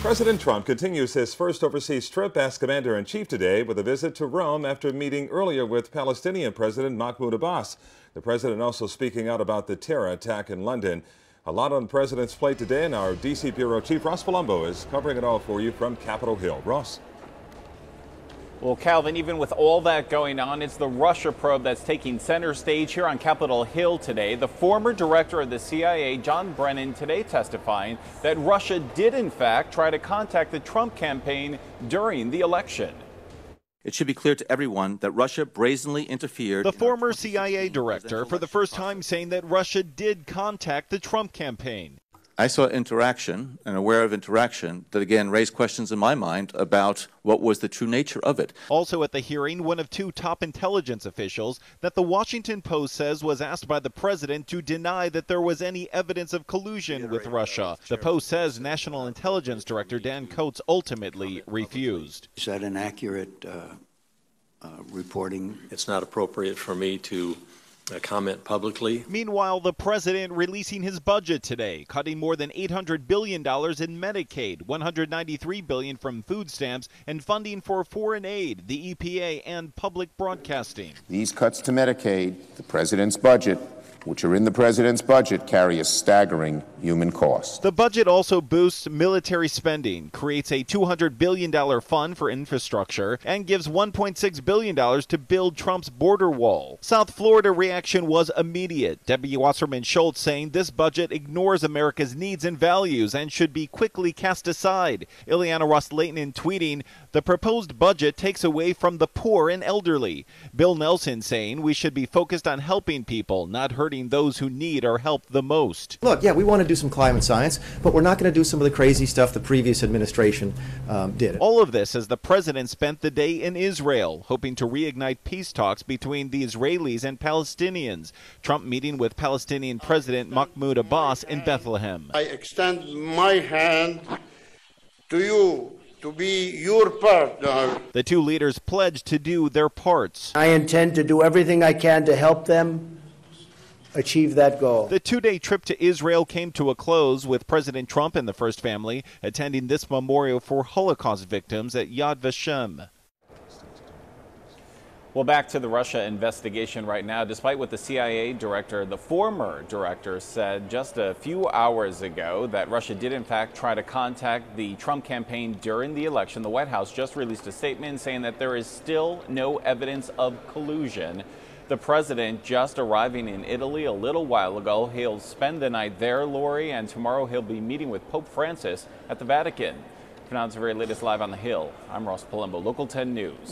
President Trump continues his first overseas trip as commander-in-chief today with a visit to Rome after meeting earlier with Palestinian President Mahmoud Abbas. The president also speaking out about the terror attack in London. A lot on the president's plate today, and our D.C. Bureau Chief Ross Palumbo is covering it all for you from Capitol Hill. Ross. Well, Calvin, even with all that going on, it's the Russia probe that's taking center stage here on Capitol Hill today. The former director of the CIA, John Brennan, today testifying that Russia did, in fact, try to contact the Trump campaign during the election. It should be clear to everyone that Russia brazenly interfered. The former CIA director for the first time saying that Russia did contact the Trump campaign. I saw interaction and aware of interaction that again raised questions in my mind about what was the true nature of it. Also at the hearing, one of two top intelligence officials that the Washington Post says was asked by the president to deny that there was any evidence of collusion with Russia. The Post says National Intelligence Director Dan Coats ultimately refused. Is that an accurate reporting? It's not appropriate for me to comment publicly. Meanwhile, the president releasing his budget today, cutting more than $800 billion in Medicaid, $193 billion from food stamps, and funding for foreign aid, the EPA, and public broadcasting. These cuts to Medicaid, the president's budget, which are in the president's budget, carry a staggering human cost. The budget also boosts military spending, creates a $200 billion fund for infrastructure, and gives $1.6 billion to build Trump's border wall. South Florida reaction was immediate. Debbie Wasserman Schultz saying this budget ignores America's needs and values and should be quickly cast aside. Ileana Ross-Layton tweeting, the proposed budget takes away from the poor and elderly. Bill Nelson saying we should be focused on helping people, not hurting those who need our help the most. Look, yeah, we want to do some climate science, but we're not going to do some of the crazy stuff the previous administration did. All of this as the president spent the day in Israel, hoping to reignite peace talks between the Israelis and Palestinians. Trump meeting with Palestinian President Mahmoud Abbas in Bethlehem. I extend my hand to you to be your partner. The two leaders pledged to do their parts. I intend to do everything I can to help them achieve that goal. The two-day trip to Israel came to a close with President Trump and the First Family attending this memorial for Holocaust victims at Yad Vashem. Well, back to the Russia investigation right now. Despite what the CIA director, the former director, said just a few hours ago that Russia did in fact try to contact the Trump campaign during the election, the White House just released a statement saying that there is still no evidence of collusion. The president just arriving in Italy a little while ago. He'll spend the night there, Lori, and tomorrow he'll be meeting with Pope Francis at the Vatican. For now, it's the very latest live on the Hill. I'm Ross Palumbo, Local 10 News.